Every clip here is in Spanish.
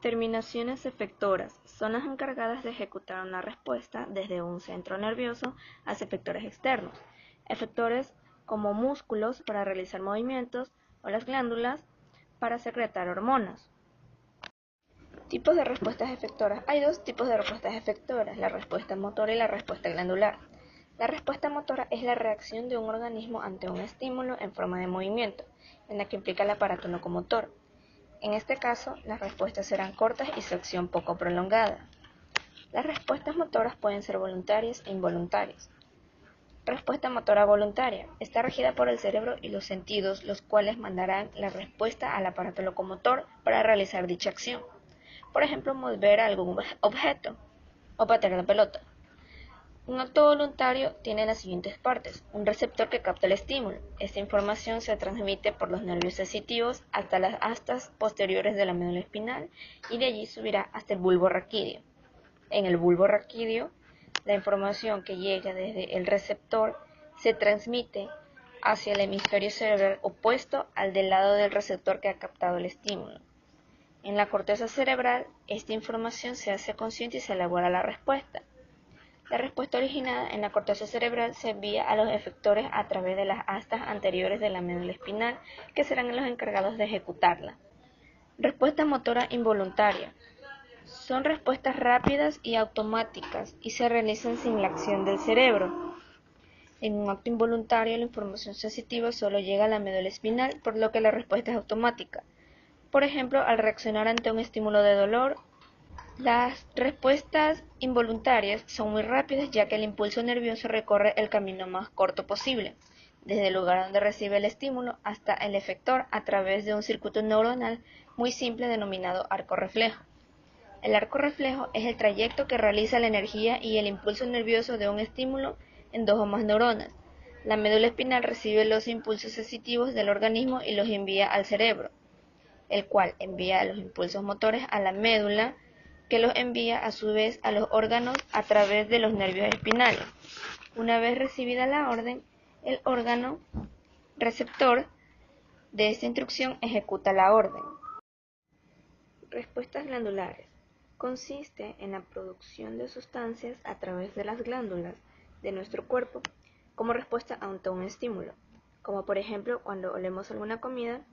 Terminaciones efectoras son las encargadas de ejecutar una respuesta desde un centro nervioso hacia efectores externos. Efectores como músculos para realizar movimientos o las glándulas para secretar hormonas. Tipos de respuestas efectoras. Hay dos tipos de respuestas efectoras, la respuesta motora y la respuesta glandular. La respuesta motora es la reacción de un organismo ante un estímulo en forma de movimiento, en la que implica el aparato locomotor. En este caso, las respuestas serán cortas y su acción poco prolongada. Las respuestas motoras pueden ser voluntarias e involuntarias. Respuesta motora voluntaria. Está regida por el cerebro y los sentidos, los cuales mandarán la respuesta al aparato locomotor para realizar dicha acción. Por ejemplo, mover algún objeto o patear la pelota. Un acto voluntario tiene las siguientes partes. Un receptor que capta el estímulo. Esta información se transmite por los nervios sensitivos hasta las astas posteriores de la médula espinal y de allí subirá hasta el bulbo raquídeo. En el bulbo raquídeo, la información que llega desde el receptor se transmite hacia el hemisferio cerebral opuesto al del lado del receptor que ha captado el estímulo. En la corteza cerebral, esta información se hace consciente y se elabora la respuesta. La respuesta originada en la corteza cerebral se envía a los efectores a través de las astas anteriores de la médula espinal, que serán los encargados de ejecutarla. Respuesta motora involuntaria. Son respuestas rápidas y automáticas y se realizan sin la acción del cerebro. En un acto involuntario, la información sensitiva solo llega a la médula espinal, por lo que la respuesta es automática. Por ejemplo, al reaccionar ante un estímulo de dolor, las respuestas involuntarias son muy rápidas, ya que el impulso nervioso recorre el camino más corto posible, desde el lugar donde recibe el estímulo hasta el efector a través de un circuito neuronal muy simple denominado arco reflejo. El arco reflejo es el trayecto que realiza la energía y el impulso nervioso de un estímulo en dos o más neuronas. La médula espinal recibe los impulsos sensitivos del organismo y los envía al cerebro, el cual envía los impulsos motores a la médula, que los envía a su vez a los órganos a través de los nervios espinales. Una vez recibida la orden, el órgano receptor de esta instrucción ejecuta la orden. Respuestas glandulares. Consiste en la producción de sustancias a través de las glándulas de nuestro cuerpo como respuesta ante un estímulo, como por ejemplo cuando olemos alguna comida,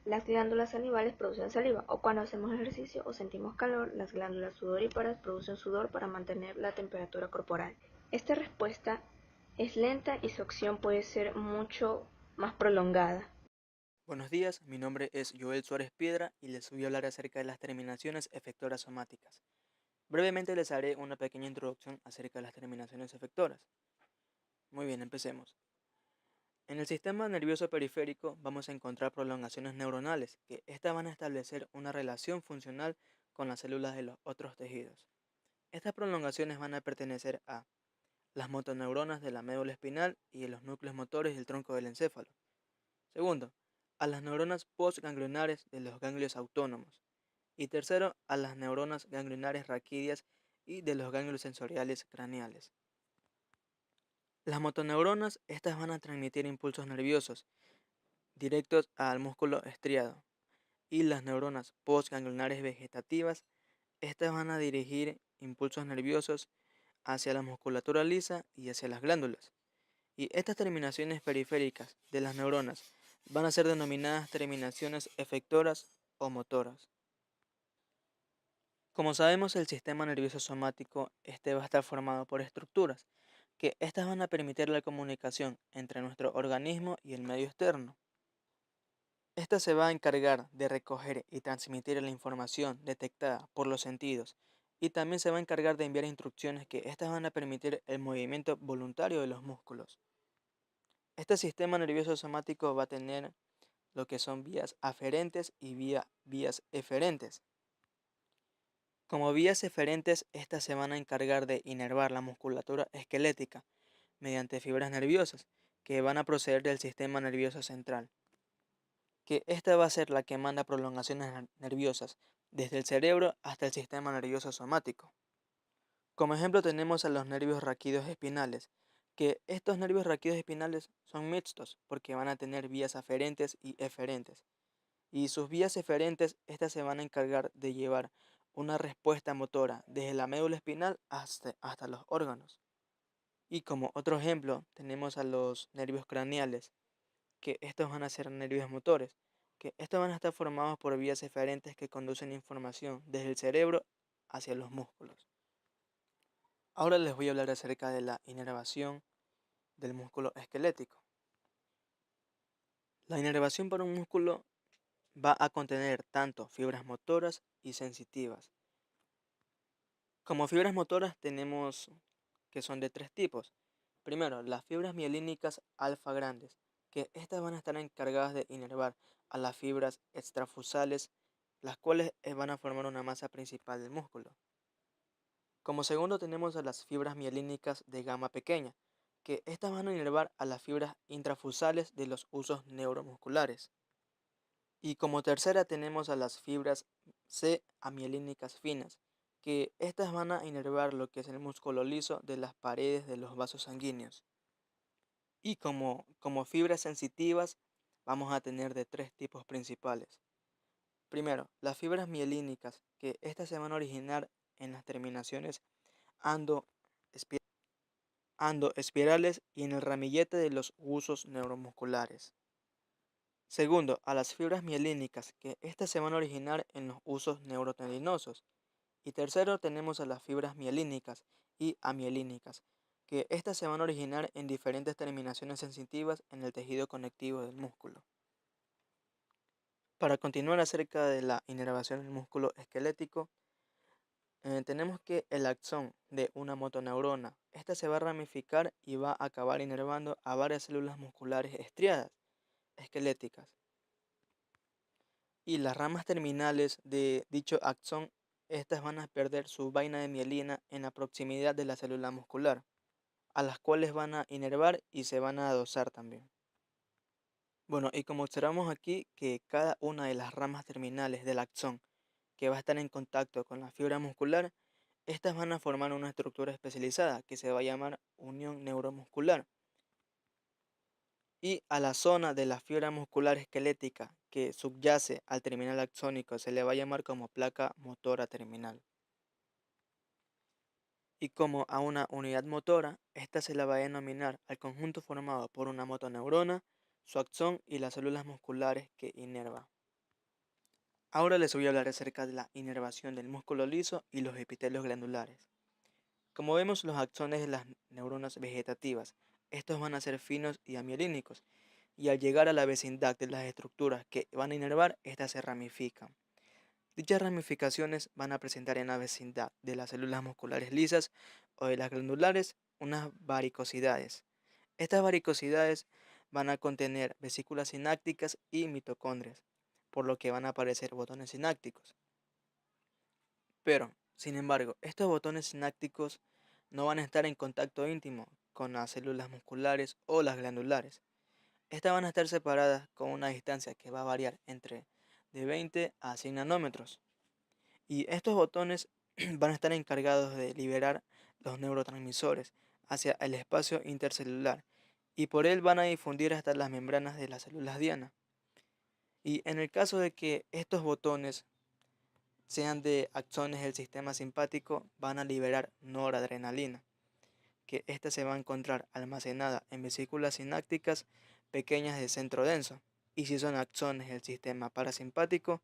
las glándulas salivales producen saliva, o cuando hacemos ejercicio o sentimos calor, las glándulas sudoríparas producen sudor para mantener la temperatura corporal. Esta respuesta es lenta y su acción puede ser mucho más prolongada. Buenos días, mi nombre es Joel Suárez Piedra y les voy a hablar acerca de las terminaciones efectoras somáticas. Brevemente les haré una pequeña introducción acerca de las terminaciones efectoras. Muy bien, empecemos. En el sistema nervioso periférico vamos a encontrar prolongaciones neuronales, que estas van a establecer una relación funcional con las células de los otros tejidos. Estas prolongaciones van a pertenecer a las motoneuronas de la médula espinal y de los núcleos motores del tronco del encéfalo. Segundo, a las neuronas postganglionares de los ganglios autónomos. Y tercero, a las neuronas ganglionares raquídeas y de los ganglios sensoriales craneales. Las motoneuronas, estas van a transmitir impulsos nerviosos directos al músculo estriado. Y las neuronas postganglionares vegetativas, estas van a dirigir impulsos nerviosos hacia la musculatura lisa y hacia las glándulas. Y estas terminaciones periféricas de las neuronas van a ser denominadas terminaciones efectoras o motoras. Como sabemos, el sistema nervioso somático va a estar formado por estructuras, que estas van a permitir la comunicación entre nuestro organismo y el medio externo. Esta se va a encargar de recoger y transmitir la información detectada por los sentidos y también se va a encargar de enviar instrucciones que estas van a permitir el movimiento voluntario de los músculos. Este sistema nervioso somático va a tener lo que son vías aferentes y vías eferentes. Como vías eferentes, estas se van a encargar de inervar la musculatura esquelética mediante fibras nerviosas que van a proceder del sistema nervioso central, que esta va a ser la que manda prolongaciones nerviosas desde el cerebro hasta el sistema nervioso somático. Como ejemplo tenemos a los nervios raquídeos espinales, que estos nervios raquídeos espinales son mixtos porque van a tener vías aferentes y eferentes. y sus vías eferentes, estas se van a encargar de llevar una respuesta motora desde la médula espinal hasta los órganos. Y como otro ejemplo, tenemos a los nervios craneales, que estos van a ser nervios motores, que estos van a estar formados por vías eferentes que conducen información desde el cerebro hacia los músculos. Ahora les voy a hablar acerca de la inervación del músculo esquelético. La inervación para un músculo va a contener tanto fibras motoras y sensitivas. Como fibras motoras tenemos que son de tres tipos. Primero, las fibras mielínicas alfa grandes, que estas van a estar encargadas de inervar a las fibras extrafusales, las cuales van a formar una masa principal del músculo. Como segundo tenemos a las fibras mielínicas de gama pequeña, que estas van a inervar a las fibras intrafusales de los usos neuromusculares. Y como tercera tenemos a las fibras C amielínicas finas, que estas van a inervar lo que es el músculo liso de las paredes de los vasos sanguíneos. Y como fibras sensitivas vamos a tener de tres tipos principales. Primero, las fibras mielínicas, que estas se van a originar en las terminaciones ando-espirales y en el ramillete de los husos neuromusculares. Segundo, a las fibras mielínicas, que estas se van a originar en los husos neurotendinosos. Y tercero, tenemos a las fibras mielínicas y amielínicas, que estas se van a originar en diferentes terminaciones sensitivas en el tejido conectivo del músculo. Para continuar acerca de la inervación del músculo esquelético, tenemos que el axón de una motoneurona, esta se va a ramificar y va a acabar inervando a varias células musculares estriadas, esqueléticas. Y las ramas terminales de dicho axón, estas van a perder su vaina de mielina en la proximidad de la célula muscular, a las cuales van a inervar y se van a adosar también. Bueno, y como observamos aquí que cada una de las ramas terminales del axón que va a estar en contacto con la fibra muscular, estas van a formar una estructura especializada que se va a llamar unión neuromuscular. Y a la zona de la fibra muscular esquelética que subyace al terminal axónico se le va a llamar como placa motora terminal. Y como a una unidad motora, esta se la va a denominar al conjunto formado por una motoneurona, su axón y las células musculares que inerva. Ahora les voy a hablar acerca de la inervación del músculo liso y los epitelios glandulares. Como vemos, los axones de las neuronas vegetativas, estos van a ser finos y amielínicos, y al llegar a la vecindad de las estructuras que van a inervar, estas se ramifican. Dichas ramificaciones van a presentar en la vecindad de las células musculares lisas o de las glandulares unas varicosidades. Estas varicosidades van a contener vesículas sinápticas y mitocondrias, por lo que van a aparecer botones sinápticos. Pero, sin embargo, estos botones sinápticos no van a estar en contacto íntimo con las células musculares o las glandulares. Estas van a estar separadas con una distancia que va a variar entre de 20 a 100 nanómetros. Y estos botones van a estar encargados de liberar los neurotransmisores hacia el espacio intercelular y por él van a difundir hasta las membranas de las células diana. Y en el caso de que estos botones sean de axones del sistema simpático, van a liberar noradrenalina, que ésta se va a encontrar almacenada en vesículas sinápticas pequeñas de centro denso. Y si son axones del sistema parasimpático,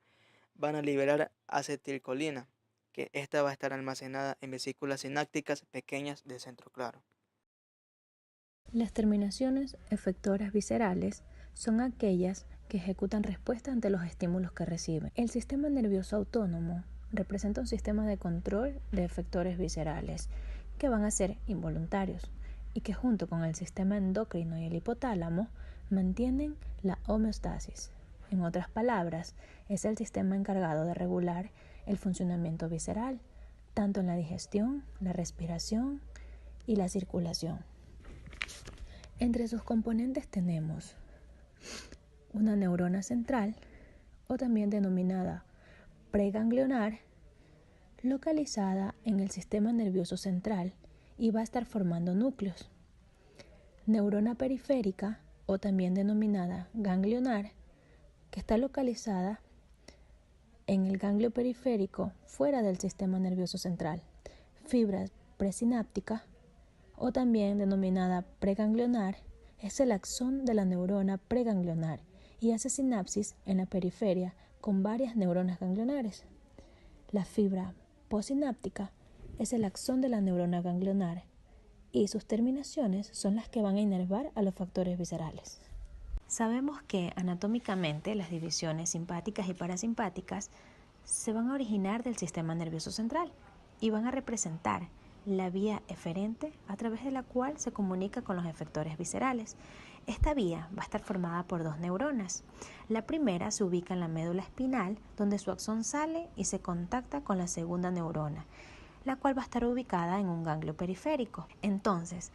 van a liberar acetilcolina, que esta va a estar almacenada en vesículas sinápticas pequeñas de centro claro. Las terminaciones efectoras viscerales son aquellas que ejecutan respuesta ante los estímulos que reciben. El sistema nervioso autónomo representa un sistema de control de efectores viscerales que van a ser involuntarios y que junto con el sistema endocrino y el hipotálamo mantienen la homeostasis. En otras palabras, es el sistema encargado de regular el funcionamiento visceral, tanto en la digestión, la respiración y la circulación. Entre sus componentes tenemos una neurona central, o también denominada preganglionar, localizada en el sistema nervioso central y va a estar formando núcleos. Neurona periférica, o también denominada ganglionar, que está localizada en el ganglio periférico fuera del sistema nervioso central. Fibra presináptica, o también denominada preganglionar, es el axón de la neurona preganglionar y hace sinapsis en la periferia con varias neuronas ganglionares. La fibra postsináptica es el axón de la neurona ganglionar y sus terminaciones son las que van a inervar a los factores viscerales. Sabemos que anatómicamente las divisiones simpáticas y parasimpáticas se van a originar del sistema nervioso central y van a representar la vía eferente a través de la cual se comunica con los efectores viscerales. Esta vía va a estar formada por dos neuronas. La primera se ubica en la médula espinal, donde su axón sale y se contacta con la segunda neurona, la cual va a estar ubicada en un ganglio periférico. Entonces,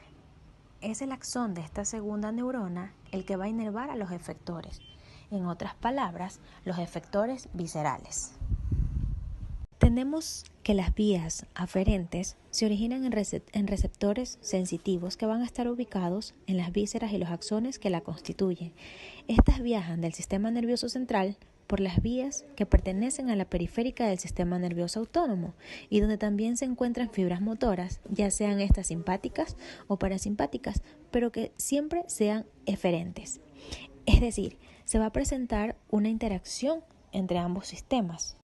es el axón de esta segunda neurona el que va a inervar a los efectores. En otras palabras, los efectores viscerales. Tenemos que las vías aferentes se originan en receptores sensitivos que van a estar ubicados en las vísceras y los axones que la constituyen. Estas viajan del sistema nervioso central por las vías que pertenecen a la periférica del sistema nervioso autónomo y donde también se encuentran fibras motoras, ya sean estas simpáticas o parasimpáticas, pero que siempre sean eferentes. Es decir, se va a presentar una interacción entre ambos sistemas.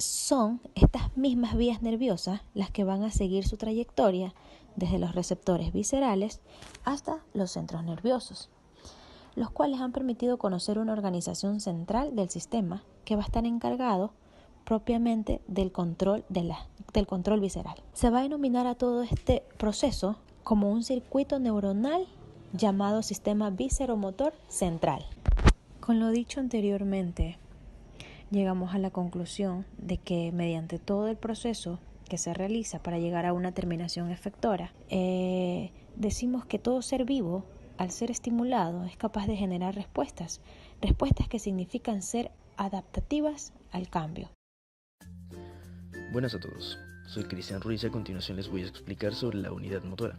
Son estas mismas vías nerviosas las que van a seguir su trayectoria desde los receptores viscerales hasta los centros nerviosos, los cuales han permitido conocer una organización central del sistema que va a estar encargado propiamente del control visceral. Se va a denominar a todo este proceso como un circuito neuronal llamado sistema visceromotor central. Con lo dicho anteriormente, llegamos a la conclusión de que mediante todo el proceso que se realiza para llegar a una terminación efectora, decimos que todo ser vivo, al ser estimulado, es capaz de generar respuestas que significan ser adaptativas al cambio. Buenas a todos, soy Cristian Ruiz y a continuación les voy a explicar sobre la unidad motora.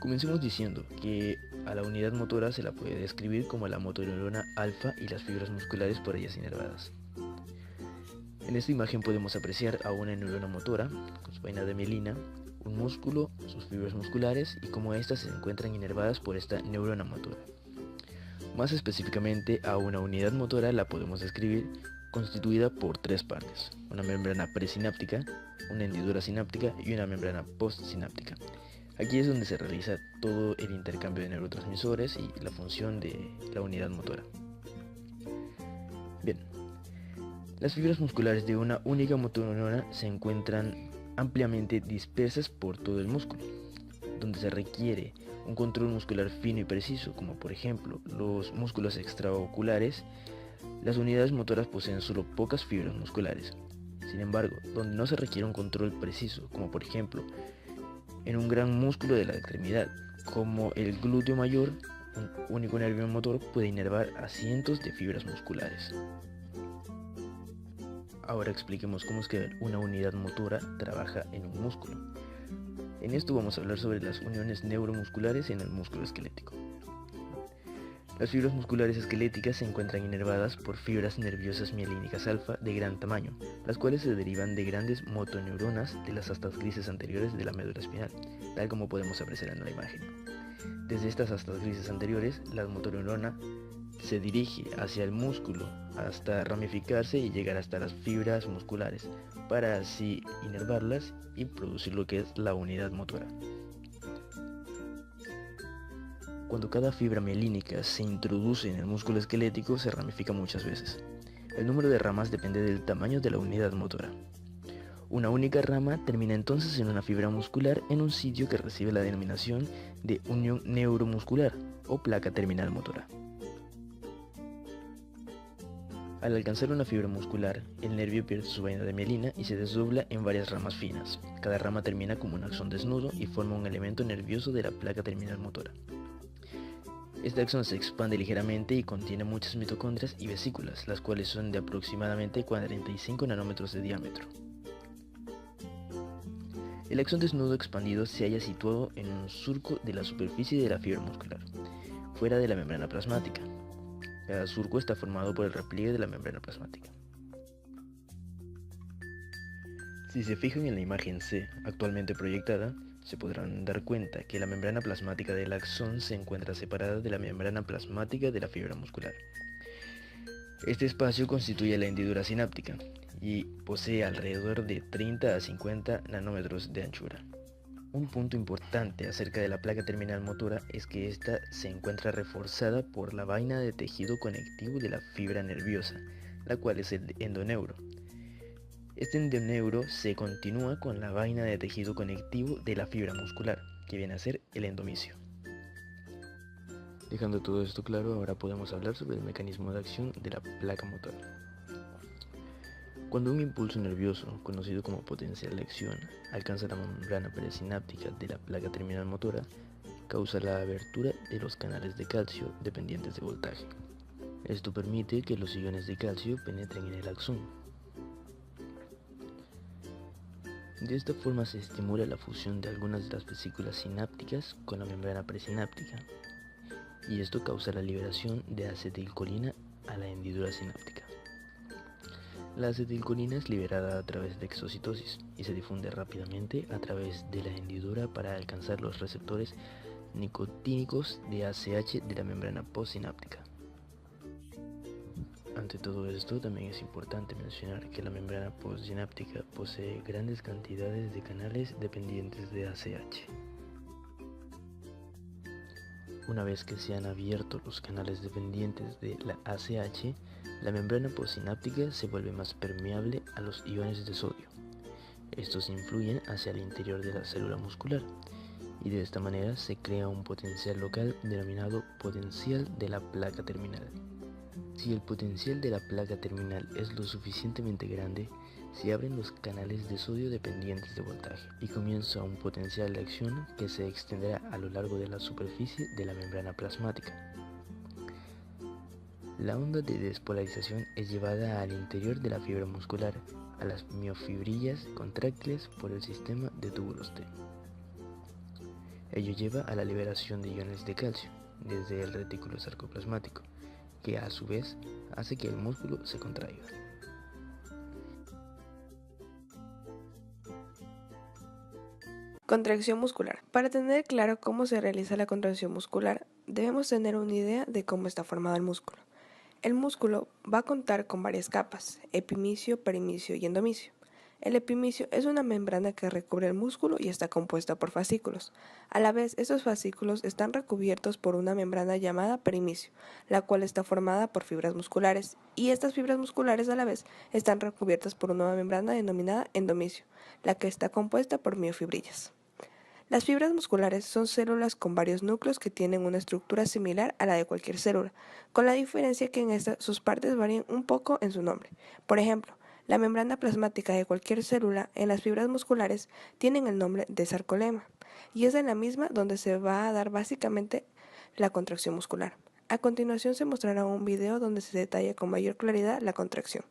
Comencemos diciendo que a la unidad motora se la puede describir como la motoneurona alfa y las fibras musculares por ellas inervadas. En esta imagen podemos apreciar a una neurona motora con su vaina de mielina, un músculo, sus fibras musculares y cómo éstas se encuentran inervadas por esta neurona motora. Más específicamente, a una unidad motora la podemos describir constituida por tres partes: una membrana presináptica, una hendidura sináptica y una membrana postsináptica. Aquí es donde se realiza todo el intercambio de neurotransmisores y la función de la unidad motora. Bien, las fibras musculares de una única motoneurona se encuentran ampliamente dispersas por todo el músculo, donde se requiere un control muscular fino y preciso, como por ejemplo los músculos extraoculares. Las unidades motoras poseen solo pocas fibras musculares. Sin embargo, donde no se requiere un control preciso, como por ejemplo en un gran músculo de la extremidad, como el glúteo mayor, un único nervio motor puede inervar a cientos de fibras musculares. Ahora expliquemos cómo es que una unidad motora trabaja en un músculo. En esto vamos a hablar sobre las uniones neuromusculares en el músculo esquelético. Las fibras musculares esqueléticas se encuentran inervadas por fibras nerviosas mielínicas alfa de gran tamaño, las cuales se derivan de grandes motoneuronas de las astas grises anteriores de la médula espinal, tal como podemos apreciar en la imagen. Desde estas astas grises anteriores, la motoneurona se dirige hacia el músculo hasta ramificarse y llegar hasta las fibras musculares, para así inervarlas y producir lo que es la unidad motora. Cuando cada fibra mielínica se introduce en el músculo esquelético, se ramifica muchas veces. El número de ramas depende del tamaño de la unidad motora. Una única rama termina entonces en una fibra muscular en un sitio que recibe la denominación de unión neuromuscular o placa terminal motora. Al alcanzar una fibra muscular, el nervio pierde su vaina de mielina y se desdobla en varias ramas finas. Cada rama termina como un axón desnudo y forma un elemento nervioso de la placa terminal motora. Este axón se expande ligeramente y contiene muchas mitocondrias y vesículas, las cuales son de aproximadamente 45 nanómetros de diámetro. El axón desnudo expandido se halla situado en un surco de la superficie de la fibra muscular, fuera de la membrana plasmática. Cada surco está formado por el repliegue de la membrana plasmática. Si se fijan en la imagen C actualmente proyectada, se podrán dar cuenta que la membrana plasmática del axón se encuentra separada de la membrana plasmática de la fibra muscular. Este espacio constituye la hendidura sináptica y posee alrededor de 30 a 50 nanómetros de anchura. Un punto importante acerca de la placa terminal motora es que ésta se encuentra reforzada por la vaina de tejido conectivo de la fibra nerviosa, la cual es el endoneuro. Este endoneuro se continúa con la vaina de tejido conectivo de la fibra muscular, que viene a ser el endomisio. Dejando todo esto claro, ahora podemos hablar sobre el mecanismo de acción de la placa motora. Cuando un impulso nervioso, conocido como potencial de acción, alcanza la membrana presináptica de la placa terminal motora, causa la abertura de los canales de calcio dependientes de voltaje. Esto permite que los iones de calcio penetren en el axón. De esta forma se estimula la fusión de algunas de las vesículas sinápticas con la membrana presináptica, y esto causa la liberación de acetilcolina a la hendidura sináptica. La acetilcolina es liberada a través de exocitosis y se difunde rápidamente a través de la hendidura para alcanzar los receptores nicotínicos de ACH de la membrana postsináptica. Ante todo esto, también es importante mencionar que la membrana postsináptica posee grandes cantidades de canales dependientes de ACH. Una vez que se han abierto los canales dependientes de la ACH, la membrana postsináptica se vuelve más permeable a los iones de sodio. Estos influyen hacia el interior de la célula muscular y de esta manera se crea un potencial local denominado potencial de la placa terminal. Si el potencial de la placa terminal es lo suficientemente grande, se abren los canales de sodio dependientes de voltaje y comienza un potencial de acción que se extenderá a lo largo de la superficie de la membrana plasmática. La onda de despolarización es llevada al interior de la fibra muscular, a las miofibrillas contráctiles por el sistema de túbulos T. Ello lleva a la liberación de iones de calcio desde el retículo sarcoplasmático, que a su vez hace que el músculo se contraiga. Contracción muscular. Para tener claro cómo se realiza la contracción muscular, debemos tener una idea de cómo está formado el músculo. El músculo va a contar con varias capas: epimicio, perimicio y endomisio. El epimicio es una membrana que recubre el músculo y está compuesta por fascículos. A la vez, estos fascículos están recubiertos por una membrana llamada perimicio, la cual está formada por fibras musculares, y estas fibras musculares a la vez están recubiertas por una membrana denominada endomisio, la que está compuesta por miofibrillas. Las fibras musculares son células con varios núcleos que tienen una estructura similar a la de cualquier célula, con la diferencia que en esta sus partes varían un poco en su nombre. Por ejemplo, la membrana plasmática de cualquier célula en las fibras musculares tienen el nombre de sarcolema, y es en la misma donde se va a dar básicamente la contracción muscular. A continuación se mostrará un video donde se detalla con mayor claridad la contracción.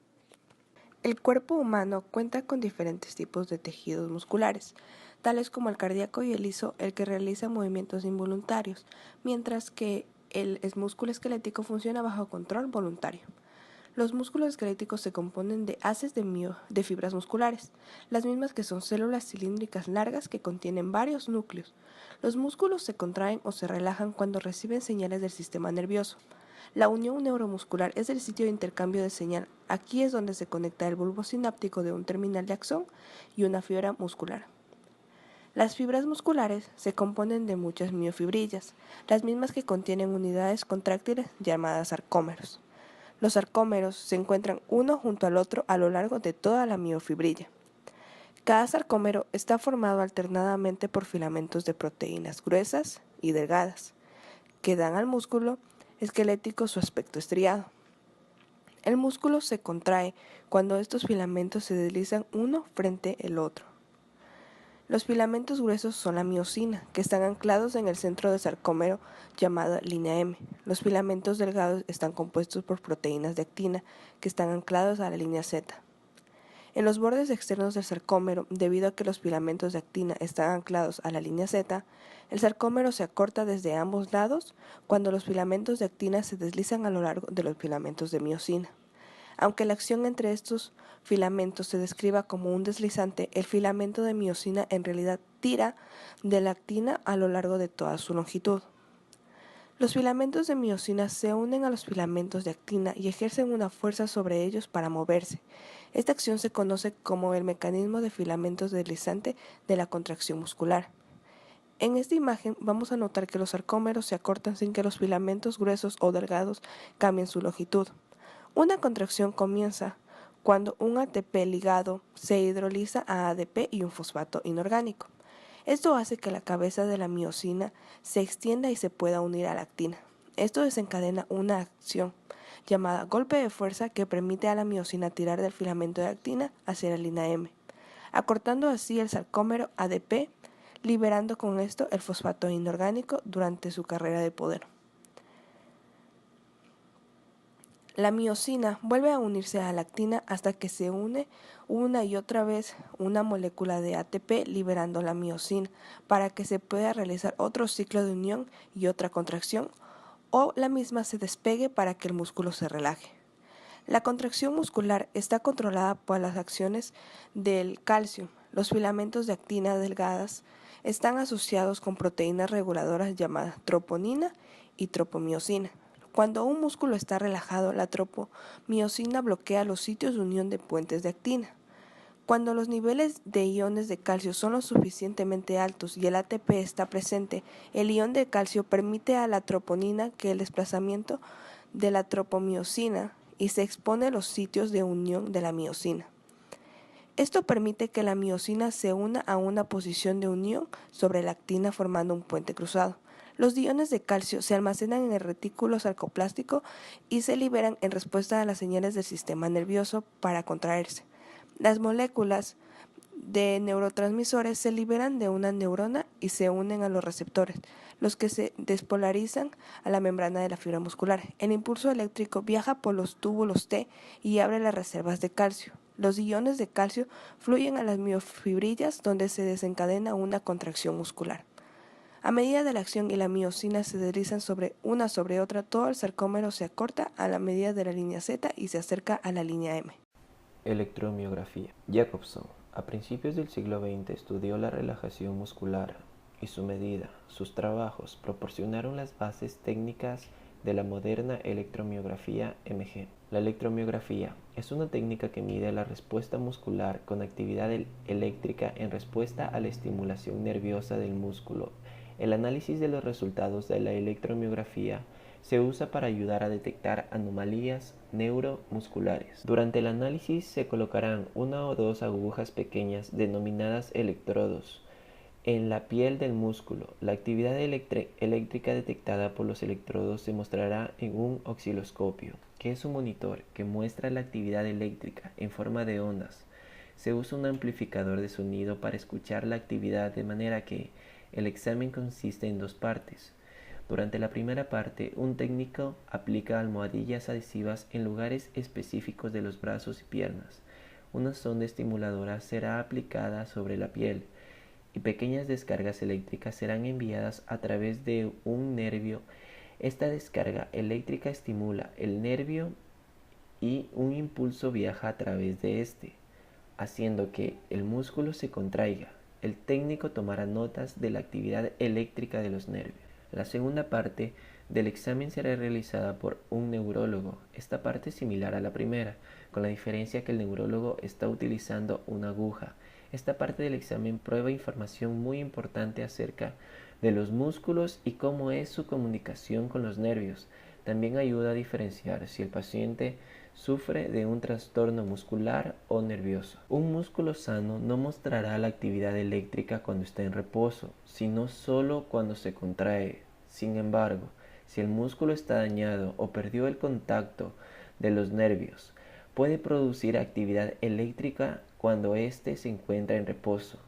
El cuerpo humano cuenta con diferentes tipos de tejidos musculares, tales como el cardíaco y el liso, el que realiza movimientos involuntarios, mientras que el músculo esquelético funciona bajo control voluntario. Los músculos esqueléticos se componen de haces de fibras musculares, las mismas que son células cilíndricas largas que contienen varios núcleos. Los músculos se contraen o se relajan cuando reciben señales del sistema nervioso. La unión neuromuscular es el sitio de intercambio de señal. Aquí es donde se conecta el bulbo sináptico de un terminal de axón y una fibra muscular. Las fibras musculares se componen de muchas miofibrillas, las mismas que contienen unidades contráctiles llamadas sarcómeros. Los sarcómeros se encuentran uno junto al otro a lo largo de toda la miofibrilla. Cada sarcómero está formado alternadamente por filamentos de proteínas gruesas y delgadas, que dan al músculo esquelético su aspecto estriado. El músculo se contrae cuando estos filamentos se deslizan uno frente al otro. Los filamentos gruesos son la miosina, que están anclados en el centro del sarcómero llamada línea M. Los filamentos delgados están compuestos por proteínas de actina, que están anclados a la línea Z. En los bordes externos del sarcómero, debido a que los filamentos de actina están anclados a la línea Z, el sarcómero se acorta desde ambos lados cuando los filamentos de actina se deslizan a lo largo de los filamentos de miosina. Aunque la acción entre estos filamentos se describa como un deslizante, el filamento de miosina en realidad tira de la actina a lo largo de toda su longitud. Los filamentos de miosina se unen a los filamentos de actina y ejercen una fuerza sobre ellos para moverse. Esta acción se conoce como el mecanismo de filamentos deslizante de la contracción muscular. En esta imagen vamos a notar que los sarcómeros se acortan sin que los filamentos gruesos o delgados cambien su longitud. Una contracción comienza cuando un ATP ligado se hidroliza a ADP y un fosfato inorgánico. Esto hace que la cabeza de la miosina se extienda y se pueda unir a la actina. Esto desencadena una acción llamada golpe de fuerza que permite a la miosina tirar del filamento de actina hacia la línea M, acortando así el sarcómero ADP, liberando con esto el fosfato inorgánico durante su carrera de poder. La miosina vuelve a unirse a la actina hasta que se une una y otra vez una molécula de ATP liberando la miosina para que se pueda realizar otro ciclo de unión y otra contracción, o la misma se despegue para que el músculo se relaje. La contracción muscular está controlada por las acciones del calcio. Los filamentos de actina delgadas están asociados con proteínas reguladoras llamadas troponina y tropomiosina. Cuando un músculo está relajado, la tropomiosina bloquea los sitios de unión de puentes de actina. Cuando los niveles de iones de calcio son lo suficientemente altos y el ATP está presente, el ion de calcio permite a la troponina que el desplazamiento de la tropomiosina y se expone los sitios de unión de la miosina. Esto permite que la miosina se una a una posición de unión sobre la actina formando un puente cruzado. Los iones de calcio se almacenan en el retículo sarcoplástico y se liberan en respuesta a las señales del sistema nervioso para contraerse. Las moléculas de neurotransmisores se liberan de una neurona y se unen a los receptores, los que se despolarizan a la membrana de la fibra muscular. El impulso eléctrico viaja por los túbulos T y abre las reservas de calcio. Los iones de calcio fluyen a las miofibrillas donde se desencadena una contracción muscular. A medida de la acción y la miosina se deslizan una sobre otra, todo el sarcómero se acorta a la medida de la línea Z y se acerca a la línea M. Electromiografía. Jacobson, a principios del siglo XX, estudió la relajación muscular y su medida. Sus trabajos proporcionaron las bases técnicas de la moderna electromiografía MG. La electromiografía es una técnica que mide la respuesta muscular con actividad eléctrica en respuesta a la estimulación nerviosa del músculo. El análisis de los resultados de la electromiografía se usa para ayudar a detectar anomalías neuromusculares. Durante el análisis se colocarán una o dos agujas pequeñas denominadas electrodos en la piel del músculo. La actividad eléctrica detectada por los electrodos se mostrará en un osciloscopio, que es un monitor que muestra la actividad eléctrica en forma de ondas. Se usa un amplificador de sonido para escuchar la actividad, de manera que el examen consiste en dos partes. Durante la primera parte, un técnico aplica almohadillas adhesivas en lugares específicos de los brazos y piernas. Una sonda estimuladora será aplicada sobre la piel y pequeñas descargas eléctricas serán enviadas a través de un nervio. Esta descarga eléctrica estimula el nervio y un impulso viaja a través de este, haciendo que el músculo se contraiga. El técnico tomará notas de la actividad eléctrica de los nervios. La segunda parte del examen será realizada por un neurólogo. Esta parte es similar a la primera, con la diferencia que el neurólogo está utilizando una aguja. Esta parte del examen prueba información muy importante acerca de los músculos y cómo es su comunicación con los nervios. También ayuda a diferenciar si el paciente sufre de un trastorno muscular o nervioso. Un músculo sano no mostrará la actividad eléctrica cuando está en reposo, sino solo cuando se contrae. Sin embargo, si el músculo está dañado o perdió el contacto de los nervios, puede producir actividad eléctrica cuando éste se encuentra en reposo.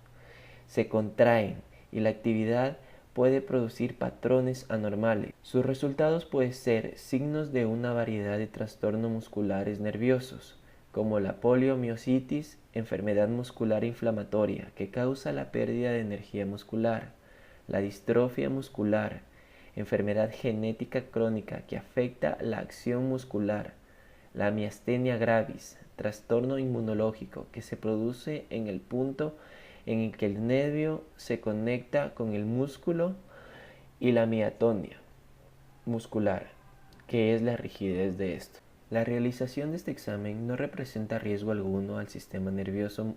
Se contraen y la actividad puede producir patrones anormales. Sus resultados pueden ser signos de una variedad de trastornos musculares nerviosos, como la poliomielitis, enfermedad muscular inflamatoria que causa la pérdida de energía muscular, la distrofia muscular, enfermedad genética crónica que afecta la acción muscular, la miastenia gravis, trastorno inmunológico que se produce en el punto en el que el nervio se conecta con el músculo, y la miatonia muscular, que es la rigidez de esto. La realización de este examen no representa riesgo alguno al sistema nervioso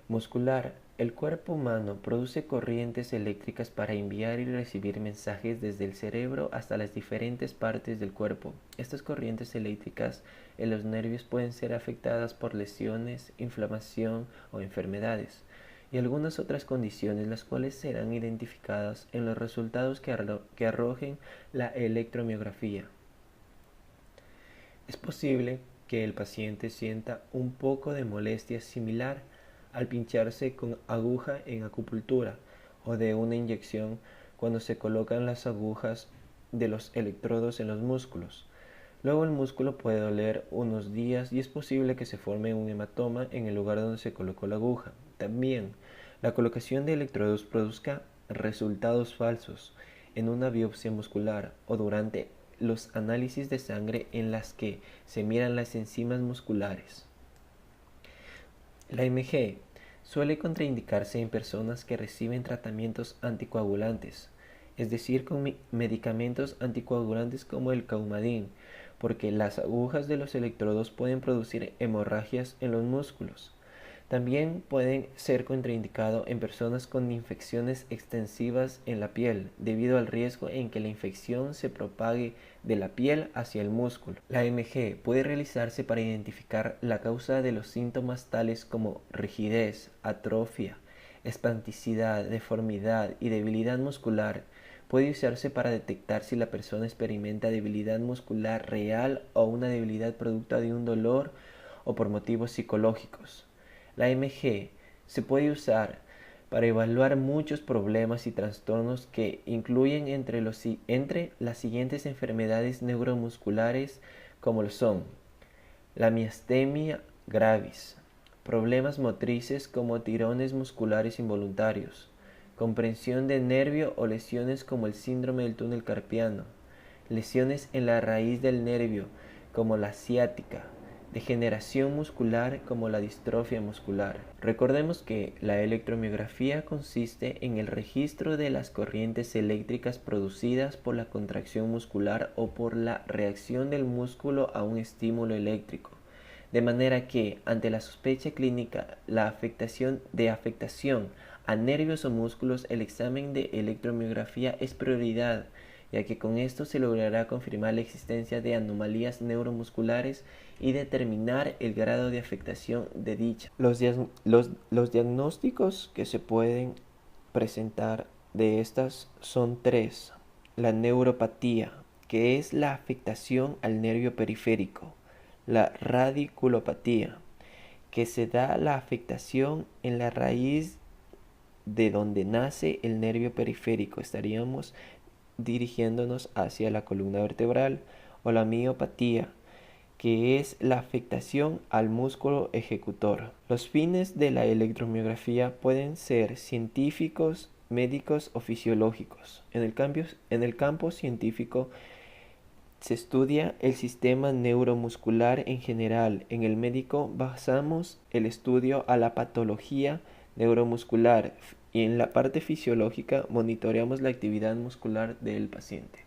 muscular. El cuerpo humano produce corrientes eléctricas para enviar y recibir mensajes desde el cerebro hasta las diferentes partes del cuerpo. Estas corrientes eléctricas en los nervios pueden ser afectadas por lesiones, inflamación o enfermedades, y algunas otras condiciones, las cuales serán identificadas en los resultados que arrojen la electromiografía. Es posible que el paciente sienta un poco de molestia similar al pincharse con aguja en acupuntura o de una inyección cuando se colocan las agujas de los electrodos en los músculos. Luego el músculo puede doler unos días y es posible que se forme un hematoma en el lugar donde se colocó la aguja. También, la colocación de electrodos produzca resultados falsos en una biopsia muscular o durante los análisis de sangre en las que se miran las enzimas musculares. La MG suele contraindicarse en personas que reciben tratamientos anticoagulantes, es decir, con medicamentos anticoagulantes como el Coumadin, porque las agujas de los electrodos pueden producir hemorragias en los músculos. También pueden ser contraindicados en personas con infecciones extensivas en la piel, debido al riesgo en que la infección se propague de la piel hacia el músculo. La MG puede realizarse para identificar la causa de los síntomas tales como rigidez, atrofia, espasticidad, deformidad y debilidad muscular. Puede usarse para detectar si la persona experimenta debilidad muscular real o una debilidad producto de un dolor o por motivos psicológicos. La MG se puede usar para evaluar muchos problemas y trastornos que incluyen entre las siguientes enfermedades neuromusculares, como lo son la miastenia gravis, problemas motrices como tirones musculares involuntarios, comprensión de nervio o lesiones como el síndrome del túnel carpiano, lesiones en la raíz del nervio como la ciática, degeneración muscular como la distrofia muscular. Recordemos que la electromiografía consiste en el registro de las corrientes eléctricas producidas por la contracción muscular o por la reacción del músculo a un estímulo eléctrico, de manera que, ante la sospecha clínica la afectación a nervios o músculos, el examen de electromiografía es prioridad, ya que con esto se logrará confirmar la existencia de anomalías neuromusculares y determinar el grado de afectación de dicha. Los diagnósticos que se pueden presentar de estas son tres. La neuropatía, que es la afectación al nervio periférico. La radiculopatía, que se da la afectación en la raíz de donde nace el nervio periférico. Estaríamos dirigiéndonos hacia la columna vertebral. O la miopatía, que es la afectación al músculo ejecutor. Los fines de la electromiografía pueden ser científicos, médicos o fisiológicos. En el campo científico se estudia el sistema neuromuscular en general. En el médico basamos el estudio a la patología neuromuscular y en la parte fisiológica monitoreamos la actividad muscular del paciente.